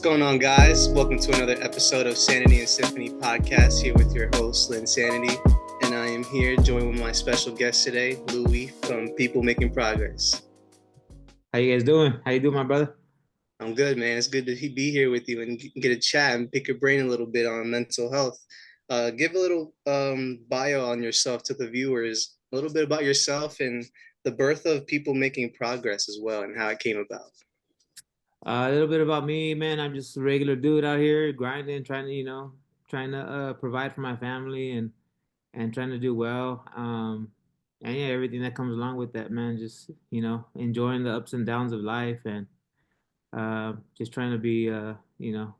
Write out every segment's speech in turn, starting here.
going on, guys? Welcome to another episode of Sanity Symphony Podcast, here with your host, Lynn Sanity. And I am here joined with my special guest today, Louie from People Making Progress. How you guys doing? How you doing, my brother? I'm good, man. It's good to be here with you and get a chat and pick your brain a little bit on mental health. Give a little bio on yourself to the viewers, a little bit about yourself and the birth of People Making Progress as well and how it came about. A little bit about me, man. I'm just a regular dude out here grinding, trying to provide for my family and trying to do well. And yeah, everything that comes along with that, man. Just enjoying the ups and downs of life and just trying to be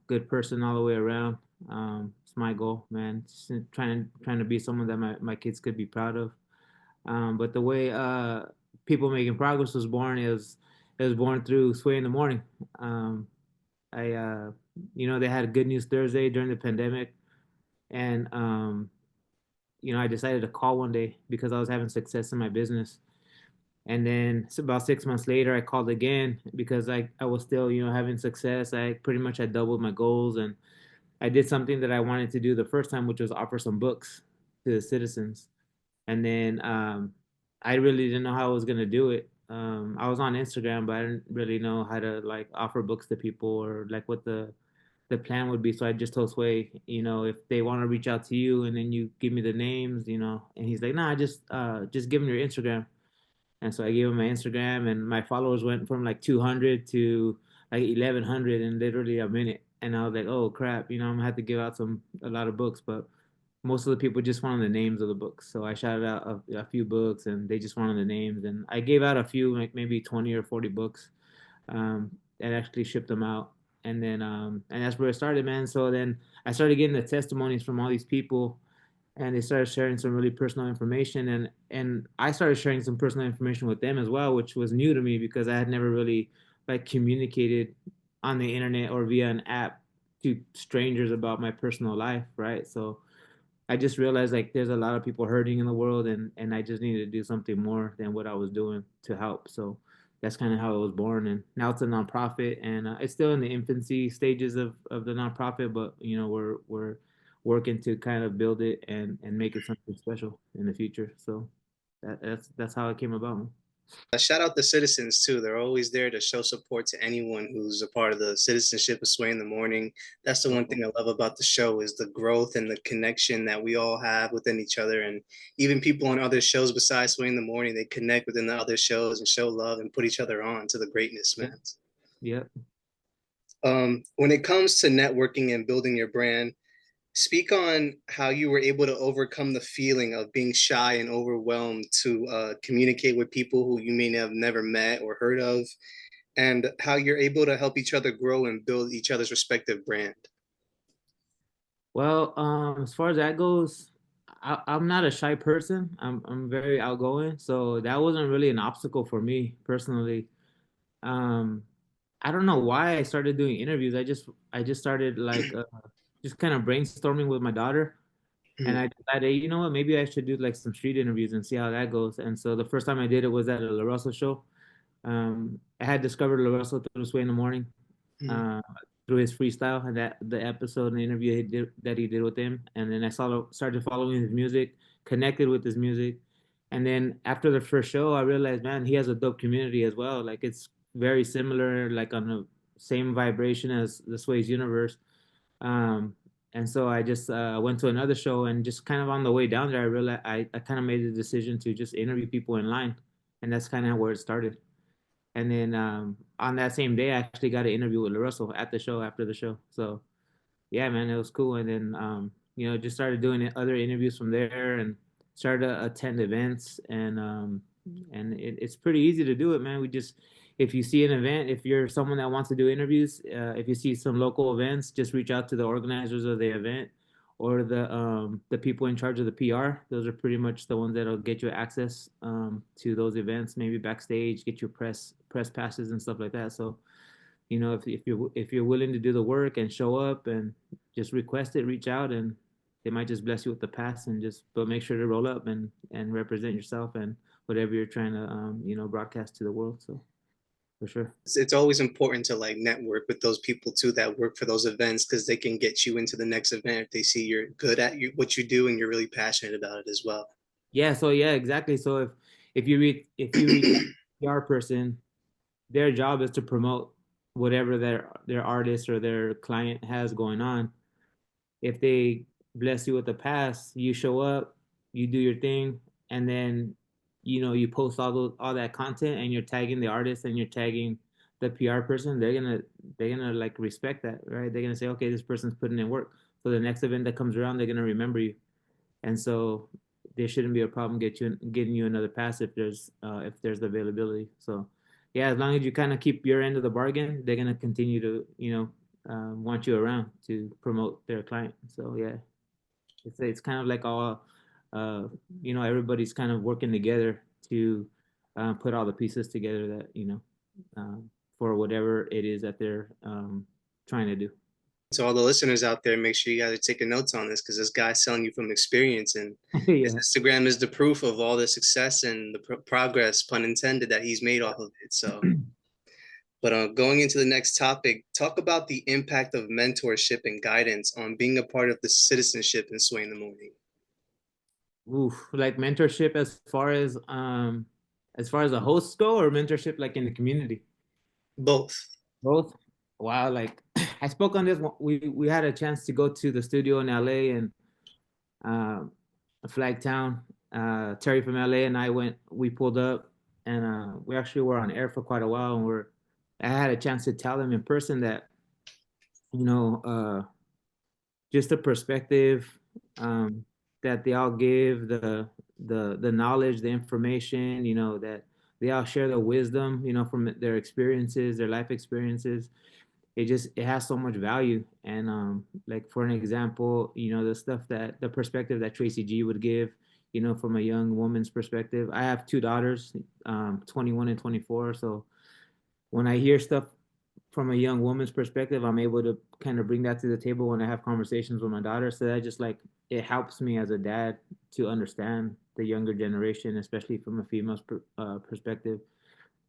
good person all the way around. It's my goal, man. Just trying to be someone that my kids could be proud of. But the way People Making Progress was born is it was born through Sway in the Morning. Um, I they had Good News Thursday during the pandemic, and I decided to call one day because I was having success in my business. And then about 6 months later, I called again because I was still having success. I pretty much had doubled my goals, and I did something that I wanted to do the first time, which was offer some books to the citizens. And then I really didn't know how I was gonna do it. I was on Instagram, but I didn't really know how to like offer books to people or like what the plan would be. So I just told Sway, if they want to reach out to you, and then you give me the names, And he's like, nah, just give him your Instagram. And so I gave him my Instagram, and my followers went from like 200 to like 1100 in literally a minute. And I was like, oh crap, I'm gonna have to give out a lot of books, but most of the people just wanted the names of the books. So I shouted out a few books, and they just wanted the names. And I gave out a few, like maybe 20 or 40 books, and actually shipped them out. And that's where it started, man. So then I started getting the testimonies from all these people, and they started sharing some really personal information, and I started sharing some personal information with them as well, which was new to me because I had never really like communicated on the internet or via an app to strangers about my personal life, right? So I just realized like there's a lot of people hurting in the world, and I just needed to do something more than what I was doing to help. So that's kind of how it was born, and now it's a nonprofit, and it's still in the infancy stages of the nonprofit, but we're working to kind of build it and make it something special in the future. So that's how it came about. Shout out the citizens too. They're always there to show support to anyone who's a part of the citizenship of Sway in the Morning. That's the one thing I love about the show is the growth and the connection that we all have within each other. And even people on other shows besides Sway in the Morning, they connect within the other shows and show love and put each other on to the greatness, Yeah. man. Yeah. When it comes to networking and building your brand, speak on how you were able to overcome the feeling of being shy and overwhelmed to communicate with people who you may have never met or heard of, and how you're able to help each other grow and build each other's respective brand. Well, as far as that goes, I'm not a shy person. I'm very outgoing, so that wasn't really an obstacle for me personally. Um, I don't know why I started doing interviews. I just started like just kind of brainstorming with my daughter, and I decided, you know what, maybe I should do like some street interviews and see how that goes. And so the first time I did it was at a La Russell show. I had discovered La Russell through Sway in the Morning, uh, through his freestyle and that the episode and the interview that he did with him. And then I started following his music, connected with his music. And then after the first show, I realized, man, he has a dope community as well. Like it's very similar, like on the same vibration as the Sway's universe. Um, and so I just went to another show, and just kind of on the way down there, I realized I kind of made the decision to just interview people in line, and that's kind of where it started. And then on that same day, I actually got an interview with Russell at the show after the show. So yeah, man, it was cool. And then just started doing other interviews from there, and started to attend events, and it's pretty easy to do it, man. If you see an event, if you're someone that wants to do interviews, if you see some local events, just reach out to the organizers of the event or the people in charge of the PR. Those are pretty much the ones that'll get you access to those events, maybe backstage, get you press passes and stuff like that. So if you're willing to do the work and show up and just request it, reach out, and they might just bless you with the pass. And just but make sure to roll up and represent yourself and whatever you're trying to broadcast to the world. So for sure. It's always important to like network with those people too that work for those events because they can get you into the next event if they see you're good at what you do and you're really passionate about it as well. Yeah, so yeah, exactly. So if you reach a PR person, their job is to promote whatever their artist or their client has going on. If they bless you with a pass, you show up, you do your thing, and then you post all that content and you're tagging the artist and you're tagging the PR person. They're gonna like respect that, right? They're gonna say, okay, this person's putting in work. So the next event that comes around, they're gonna remember you. And so there shouldn't be a problem getting you another pass if there's availability. So yeah, as long as you kind of keep your end of the bargain, they're gonna continue to want you around to promote their client. So yeah, it's kind of like all uh, everybody's kind of working together to put all the pieces together that for whatever it is that they're trying to do. To all the listeners out there, make sure you guys are taking notes on this because this guy's selling you from experience, and his Yeah. Instagram is the proof of all the success and the progress, pun intended, that he's made off of it. So, but going into the next topic, talk about the impact of mentorship and guidance on being a part of the citizenship in Sway in the Morning. Oof, like mentorship as far as the hosts go, or mentorship like in the community? Both. Both. Wow, like I spoke on this we had a chance to go to the studio in LA and uh Flagtown. Terry from LA and I we pulled up and we actually were on air for quite a while, and I had a chance to tell them in person that you know just the perspective um, that they all give, the knowledge, the information, that they all share the wisdom, from their experiences, their life experiences. It has so much value. And like for an example, the perspective that Tracy G would give, from a young woman's perspective. I have two daughters, 21 and 24. So when I hear stuff from a young woman's perspective, I'm able to kind of bring that to the table when I have conversations with my daughter. So that just like it helps me as a dad to understand the younger generation, especially from a female's perspective.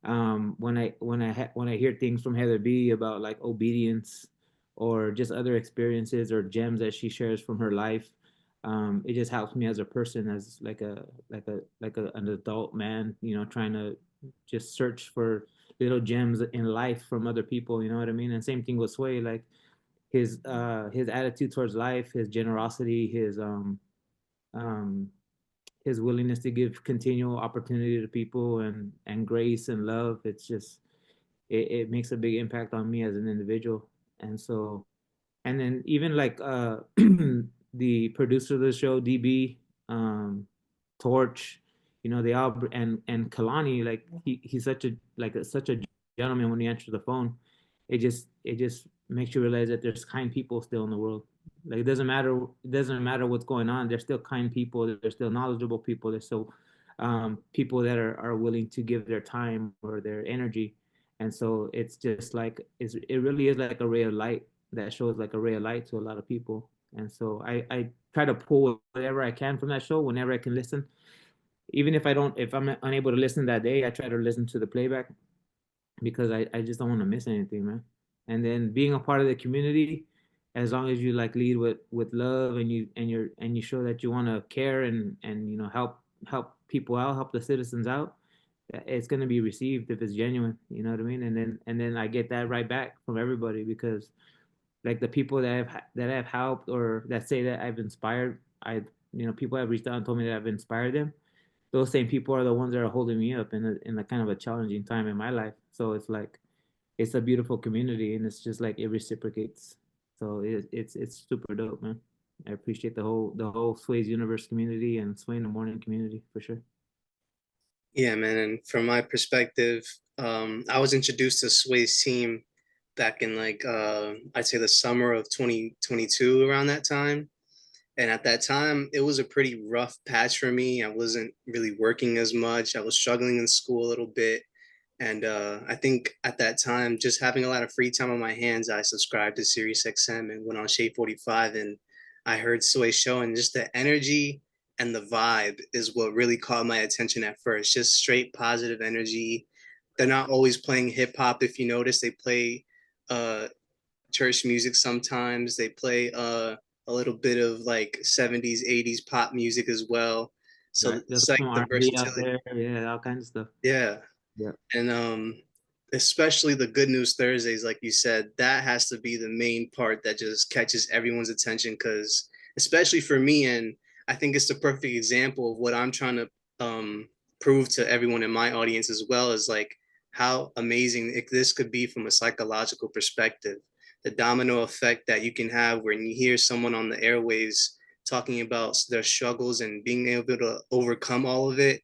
When I hear things from Heather B about like obedience or just other experiences or gems that she shares from her life, it just helps me as a person, as an adult man, trying to just search for little gems in life from other people. You know what I mean? And same thing with Sway, like his attitude towards life, his generosity, um his willingness to give continual opportunity to people and grace and love. It's just it makes a big impact on me as an individual. And so, and then even like the producer of the show, DB, Torch, they all, and Kalani, like he's such a gentleman when he answers the phone. It just makes you realize that there's kind people still in the world. Like it doesn't matter what's going on. There's still kind people. There's still knowledgeable people. There's still people that are willing to give their time or their energy. And so it's just like it really is like a ray of light that shows like a ray of light to a lot of people. And so I try to pull whatever I can from that show whenever I can listen. Even if I'm unable to listen that day, I try to listen to the playback because I just don't want to miss anything, man. And then being a part of the community, as long as you like lead with love and you show that you want to care and help people out, help the citizens out, it's going to be received if it's genuine. You know what I mean? And then I get that right back from everybody, because like the people that I've helped or that say that I've inspired, people have reached out and told me that I've inspired them. Those same people are the ones that are holding me up in a kind of a challenging time in my life. So it's like it's a beautiful community, and it's just like it reciprocates. So it's super dope, man. I appreciate the whole Sway's Universe community and Sway in the Morning community for sure. Yeah, man. And from my perspective, I was introduced to Sway's team back in like I'd say the summer of 2022, around that time. And at that time, it was a pretty rough patch for me. I wasn't really working as much. I was struggling in school a little bit. And I think at that time, just having a lot of free time on my hands, I subscribed to SiriusXM and went on Shade 45. And I heard Sway's show, and just the energy and the vibe is what really caught my attention at first. Just straight positive energy. they're not always playing hip hop. If you notice, they play uh church music sometimes. They play a little bit of like 70s, 80s pop music as well. So Right. There's it's like some the R&B out versatility. there. Yeah, all kinds of stuff. Yeah. Yeah. And especially the Good News Thursdays, like you said, that has to be the main part that just catches everyone's attention. Because especially for me, and I think it's the perfect example of what I'm trying to prove to everyone in my audience as well, is like how amazing this could be from a psychological perspective. The domino effect that you can have when you hear someone on the airwaves talking about their struggles and being able to overcome all of it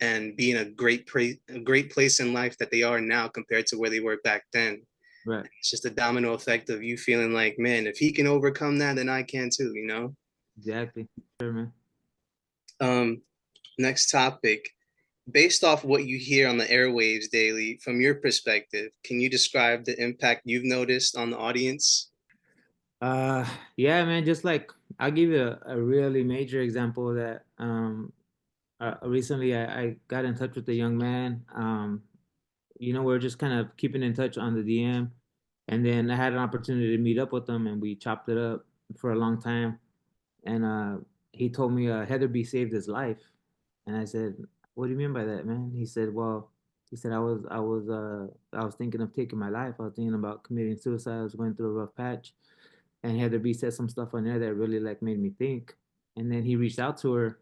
and be in a great place in life that they are now compared to where they were back then. Right. It's just a domino effect of you feeling like, man, if he can overcome that, then I can too, you know? Exactly. Sure, man. Um, Next topic. Based off what you hear on the airwaves daily, from your perspective, can you describe the impact you've noticed on the audience? Uh, yeah, man. Just like I'll give you a really major example that recently I got in touch with a young man. We're just kind of keeping in touch on the DM, and then I had an opportunity to meet up with him, and we chopped it up for a long time. And he told me Heather B saved his life, and I said, "What do you mean by that, man?" He said, "Well." He said, I was thinking of taking my life. I was thinking about committing suicide. I was going through a rough patch, and Heather B said some stuff on there that really like made me think. And then he reached out to her.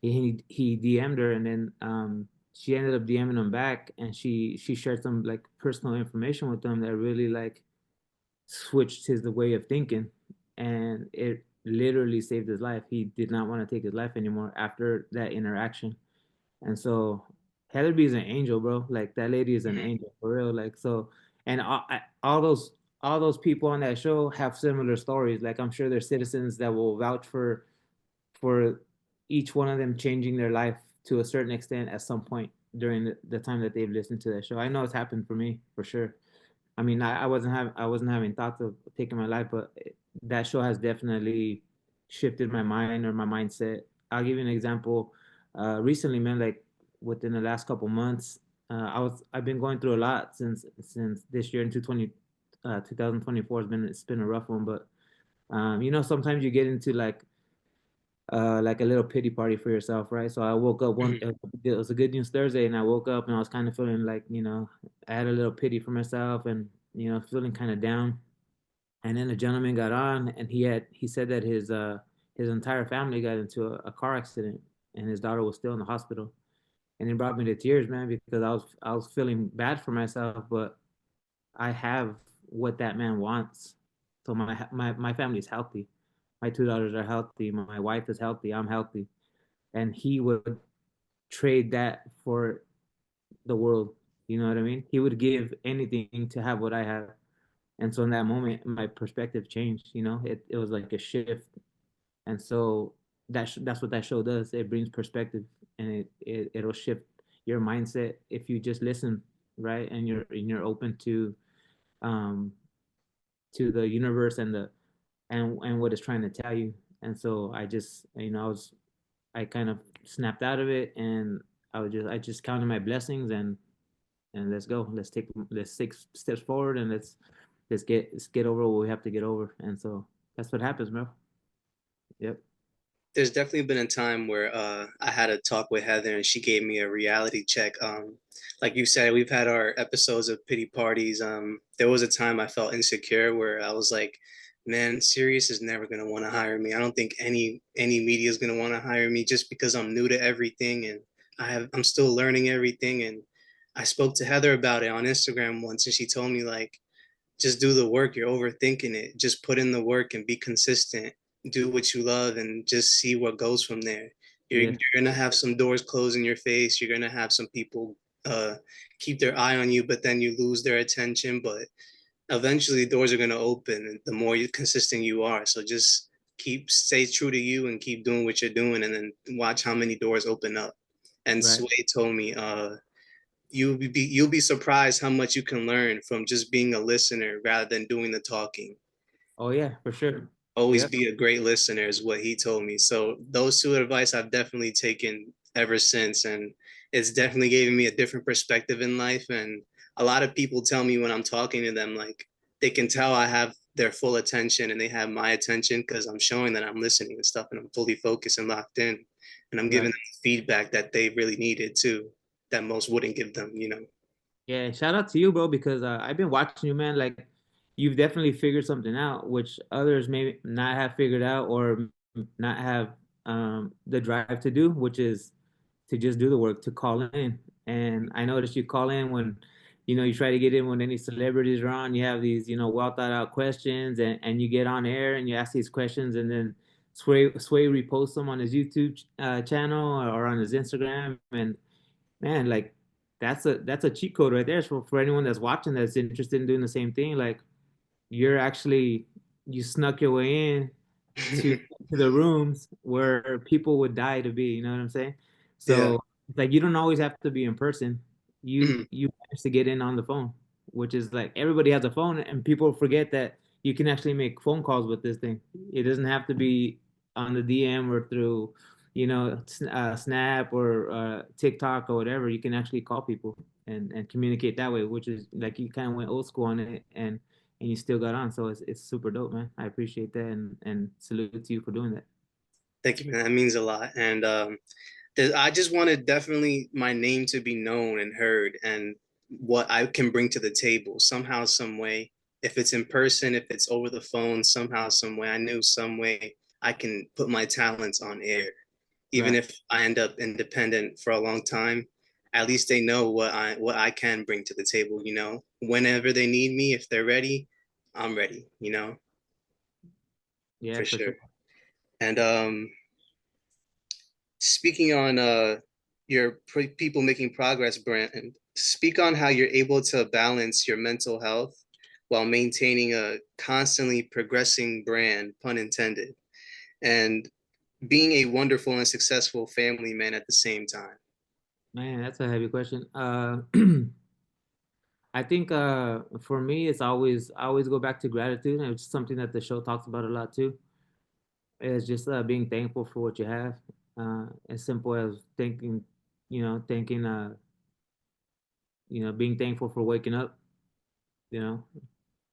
He DM'd her, and then she ended up DMing him back, and she shared some like personal information with him that really like switched his way of thinking, and it literally saved his life. He did not want to take his life anymore after that interaction. And so Heather B is an angel, bro. Like that lady is an Mhm. angel for real. Like so, and all those people on that show have similar stories. Like I'm sure there's citizens that will vouch for each one of them changing their life to a certain extent at some point during the time that they've listened to that show. I know it's happened for me for sure. I mean, I wasn't having thoughts of taking my life, but that show has definitely shifted my mind or my mindset. I'll give you an example. Recently, man, like within the last couple months, I've been going through a lot since this year in 2024 it's been a rough one, but sometimes you get into like a little pity party for yourself, right? So I woke up Mhm. it was a good news Thursday, and I woke up and I was kind of feeling like, I had a little pity for myself and, feeling kind of down. And then a gentleman got on and he said that his entire family got into a car accident and his daughter was still in the hospital. And it brought me to tears, man, because I was feeling bad for myself, but I have what that man wants. So my family is healthy. My two daughters are healthy. My wife is healthy. I'm healthy. And he would trade that for the world. You know what I mean? He would give anything to have what I have. And so in that moment, my perspective changed. It was like a shift. And so that's what that show does. It brings perspective, and it'll shift your mindset if you just listen, right? And you're open um to the universe and what it's trying to tell you. And so I just, I kind of snapped out of it, and I just counted my blessings, and let's go. Let's take steps forward, and let's get over what we have to get over. And so that's what happens, bro. Yep. There's definitely been a time where I had a talk with Heather and she gave me a reality check. Like you said, we've had our episodes of pity parties. There was a time I felt insecure where I was like, man, Sirius is never gonna want to hire me. I don't think any media is gonna want to hire me just because I'm new to everything and I'm still learning everything. And I spoke to Heather about it on Instagram once, and she told me like, just do the work. You're overthinking it. Just put in the work and be consistent. Do what you love and just see what goes from there. You're Yeah. gonna have some doors close in your face. You're gonna have some people uh, keep their eye on you, but then you lose their attention. But eventually, doors are gonna open the more consistent you are. So just stay true to you and keep doing what you're doing, and then watch how many doors open up. And Right. Sway told me, you'll be surprised how much you can learn from just being a listener rather than doing the talking. Oh yeah, for sure. Always Yep. be a great listener is what he told me. So those two advice I've definitely taken ever since. And it's definitely given me a different perspective in life. And a lot of people tell me when I'm talking to them, like they can tell I have their full attention and they have my attention because I'm showing that I'm listening and stuff and I'm fully focused and locked in. And I'm giving Right. them feedback that they really needed too, that most wouldn't give them, Yeah, shout out to you, bro, because I've been watching you, man. Like, you've definitely figured something out, which others may not have figured out or not have the drive to do, which is to just do the work, to call in. And I noticed you call in when, you try to get in when any celebrities are on. You have these, well thought out questions, and you get on air and you ask these questions, and then Sway reposts them on his YouTube channel or on his Instagram, and man, like that's a cheat code right there for anyone that's watching that's interested in doing the same thing. Like, you're actually you snuck your way in to know. the rooms where people would die to be, you know what I'm saying? Yeah. So it's like you don't always have to be in person. You manage to get in on the phone, which is like everybody has a phone and people forget that you can actually make phone calls with this thing. It doesn't have to be on the DM or through, Snap or TikTok or whatever. You can actually call people and communicate that way, which is like you kind of went old school on it, and you still got on. So it's super dope, man. I appreciate that, and salute to you for doing that. Thank you, man. That means a lot. And I just wanted definitely my name to be known and heard and what I can bring to the table somehow, some way. If it's in person, if it's over the phone, somehow, some way. I knew some way I can put my talents on air. Even Right. if I end up independent for a long time, at least they know what I can bring to the table. Whenever they need me, if they're ready, I'm ready, Yeah, for for sure. sure. And speaking on your people making progress, Brand, speak on how you're able to balance your mental health while maintaining a constantly progressing brand, pun intended, and being a wonderful and successful family man at the same time. Man, that's a heavy question. I think for me, I always go back to gratitude, and it's something that the show talks about a lot too. It's just being thankful for what you have. As simple as thanking, being thankful for waking up. You know,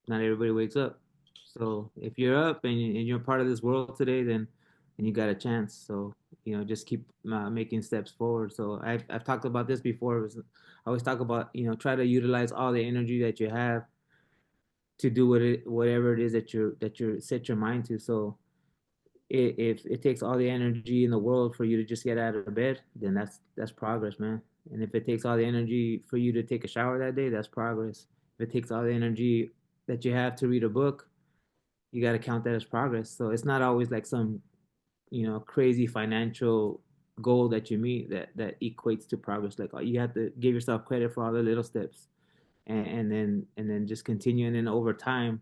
not everybody wakes up. So if you're up and you're part of this world today, then you got a chance. So just keep making steps forward. So I've talked about this before. I always talk about try to utilize all the energy that you have to do whatever it is that you set your mind to. So if it takes all the energy in the world for you to just get out of bed, then that's progress, man. And if it takes all the energy for you to take a shower that day, that's progress. If it takes all the energy that you have to read a book, you got to count that as progress. So it's not always like some crazy financial goal that you meet that equates to progress. Like, you have to give yourself credit for all the little steps, and then just continue, and then over time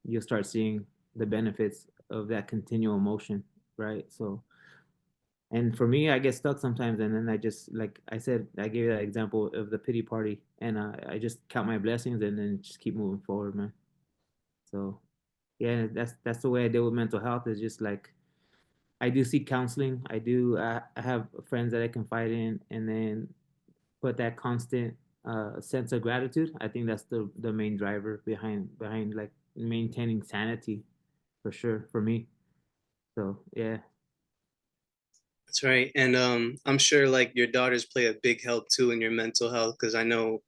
you'll start seeing the benefits of that continual motion, right? So, and for me, I get stuck sometimes, and then I just, like I said, I gave you that example of the pity party, and I just count my blessings and then just keep moving forward, man. So yeah, that's the way I deal with mental health, is just like I do seek counseling. I have friends that I confide in, and then put that constant sense of gratitude. I think that's the main driver behind like maintaining sanity, for sure, for me. So yeah. That's right. And I'm sure like your daughters play a big help too in your mental health because I know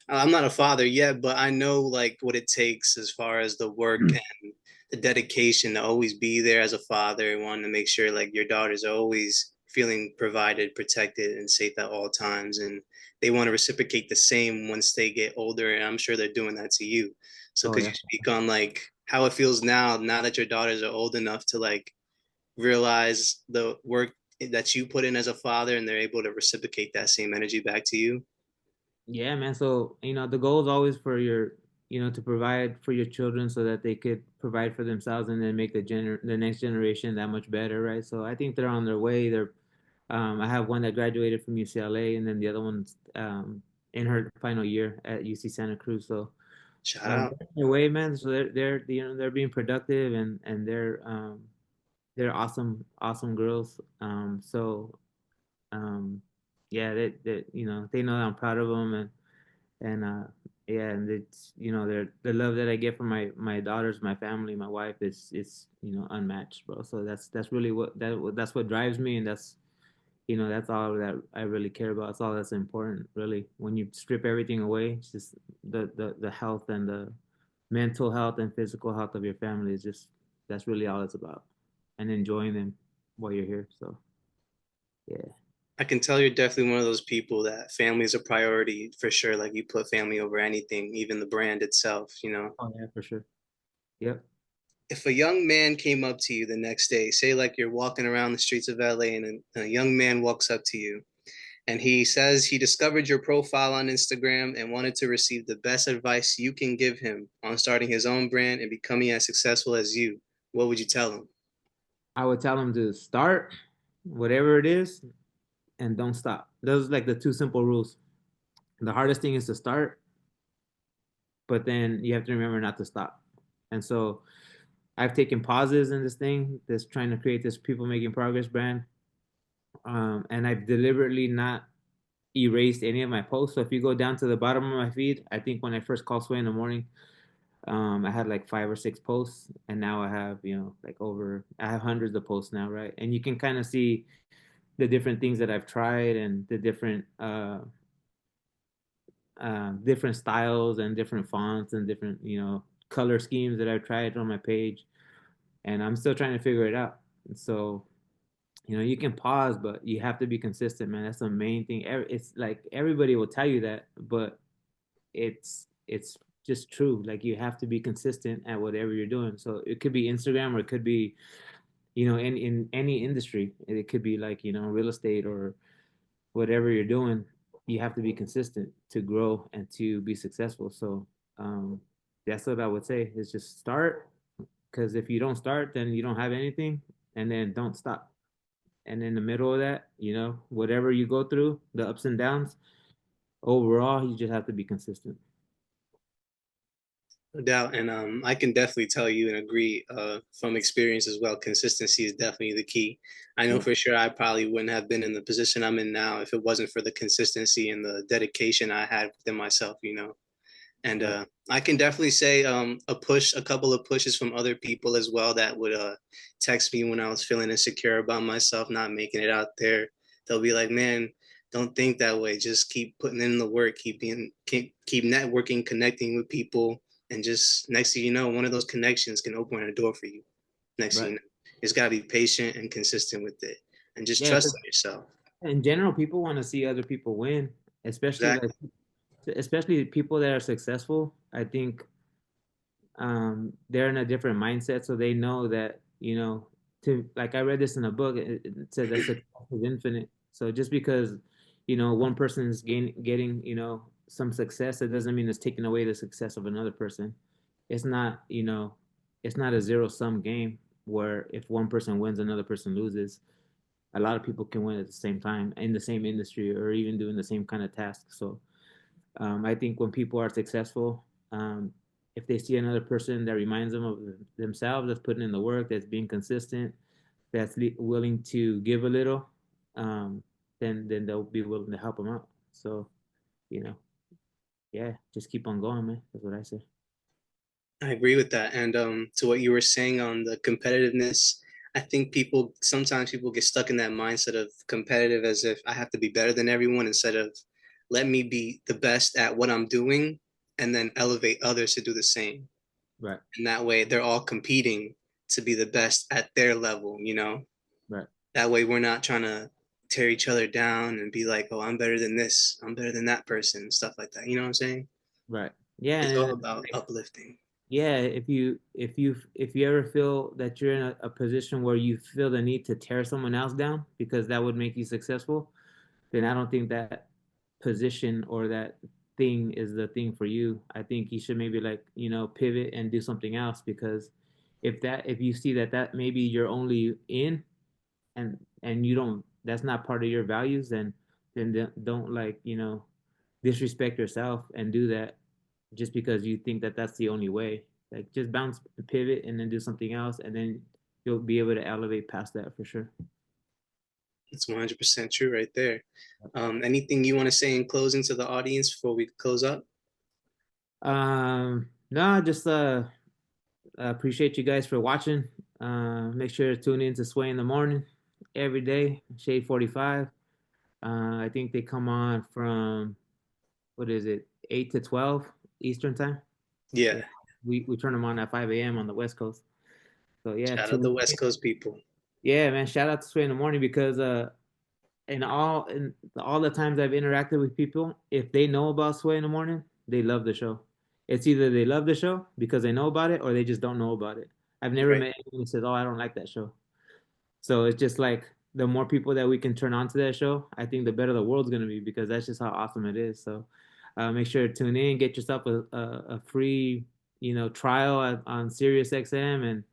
I'm not a father yet, but I know like what it takes as far as the work and the dedication to always be there as a father and wanting to make sure like your daughters are always feeling provided, protected, and safe at all times. And they want to reciprocate the same once they get older. And I'm sure they're doing that to you. So Oh could yeah. you speak on like how it feels now that your daughters are old enough to like realize the work that you put in as a father and they're able to reciprocate that same energy back to you? Yeah, man. So, the goal is always for to provide for your children so that they could provide for themselves and then make the next generation that much better, right? So I think they're on their way. I have one that graduated from UCLA, and then the other one's in her final year at UC Santa Cruz. So Shout out. they're on their way, man. So they're being productive, and they're awesome, awesome girls. So um, yeah, that they know I'm proud of them, and yeah, and it's the love that I get from my daughters, my family, my wife is unmatched, bro. So that's really that's what drives me, and that's all that I really care about. That's all that's important, really. When you strip everything away, it's just the health and the mental health and physical health of your family is just that's really all it's about, and enjoying them while you're here. So yeah. I can tell you're definitely one of those people that family is a priority for sure. Like you put family over anything, even the brand itself, you know. Oh yeah, for sure. Yep. If a young man came up to you the next day, say like you're walking around the streets of LA and a young man walks up to you and he says he discovered your profile on Instagram and wanted to receive the best advice you can give him on starting his own brand and becoming as successful as you, what would you tell him? I would tell them to start whatever it is and don't stop. Those are like the two simple rules. The hardest thing is to start, but then you have to remember not to stop. And so I've taken pauses in this thing, this trying to create this people making progress brand. And I've deliberately not erased any of my posts. So if you go down to the bottom of my feed, I think when I first called Sway in the morning, I had like 5 or 6 posts, and now I have, like I have hundreds of posts now, right? And you can kind of see the different things that I've tried and the different styles and different fonts and different, color schemes that I've tried on my page, and I'm still trying to figure it out. And so, you can pause, but you have to be consistent, man. That's the main thing. It's like everybody will tell you that, but it's just true. Like you have to be consistent at whatever you're doing. So it could be Instagram, or it could be, in any industry. It could be like, real estate or whatever you're doing. You have to be consistent to grow and to be successful. So um, that's what I would say is just start, because if you don't start, then you don't have anything, and then don't stop. And in the middle of that, whatever you go through, the ups and downs, overall, you just have to be consistent. No doubt. And I can definitely tell you and agree from experience as well. Consistency is definitely the key. I know Yeah. for sure I probably wouldn't have been in the position I'm in now if it wasn't for the consistency and the dedication I had within myself, you know. And Right. I can definitely say a couple of pushes from other people as well that would text me when I was feeling insecure about myself, not making it out there. They'll be like, "Man, don't think that way. Just keep putting in the work, keep networking, connecting with people, and just next thing you know, one of those connections can open a door for you. Next thing Right. you know, it's got to be patient and consistent with it, and just Yeah. trust 'Cause in yourself." in general, people want to see other people win, especially like, Exactly. especially people that are successful. I think they're in a different mindset, so they know that, to like, I read this in a book. It said that success is infinite. So just because one person is getting some success, it doesn't mean it's taking away the success of another person. It's not it's not a zero sum game where if one person wins, another person loses. A lot of people can win at the same time in the same industry or even doing the same kind of task. So I think when people are successful, if they see another person that reminds them of themselves, that's putting in the work, that's being consistent, that's willing to give a little, um, then they'll be willing to help them out. So, you know, yeah, just keep on going, man. That's what I say. I agree with that. And to what you were saying on the competitiveness, I think sometimes people get stuck in that mindset of competitive as if I have to be better than everyone instead of let me be the best at what I'm doing and then elevate others to do the same. Right, And that way they're all competing to be the best at their level, you know? right, That way we're not trying to tear each other down and be like, oh, I'm better than this, I'm better than that person, stuff like that. You know what I'm saying? right. Yeah, It's all and about uplifting. yeah, if you ever feel that you're in a position where you feel the need to tear someone else down because that would make you successful, then I don't think that position or that thing is the thing for you. I think you should maybe, like, pivot and do something else, because if you see that maybe you're only in, and you don't, that's not part of your values, then don't, like, disrespect yourself and do that just because you think that that's the only way. Like, just bounce, pivot, and then do something else, and then you'll be able to elevate past that for sure. It's 100% true right there. Anything you want to say in closing to the audience before we close up? No, just appreciate you guys for watching. Make sure to tune in to Sway in the morning every day, Shade 45. I think they come on from what is it, 8 to 12 Eastern time. Yeah. Yeah, we turn them on at 5 a.m. on the West Coast. So yeah, Shout out the tune West in. Coast people. Yeah, man. Shout out to Sway in the morning because in all the times I've interacted with people, if they know about Sway in the morning, they love the show. It's either they love the show because they know about it, or they just don't know about it. I've never Right. met anyone who says, "Oh, I don't like that show." So it's just like the more people that we can turn on to that show, I think the better the world's gonna be because that's just how awesome it is. So make sure to tune in, get yourself a free trial on Sirius XM,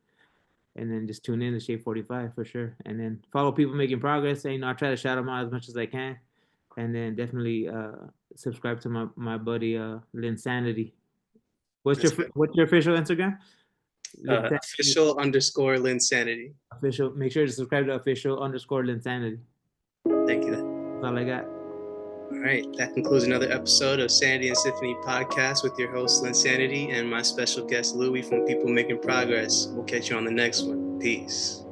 and then just tune in to Shape 45 for sure. And then follow People Making Progress. And, I try to shout them out as much as I can. And then definitely subscribe to my buddy Linsanity. That's good. What's your official Instagram? Linsanity Official _ Linsanity. official. Make sure to subscribe to official _ Linsanity. Thank you. That's all I got. All right. That concludes another episode of Sanity and Symphony Podcast with your host, Linsanity, and my special guest, Louie from People Making Progress. We'll catch you on the next one. Peace.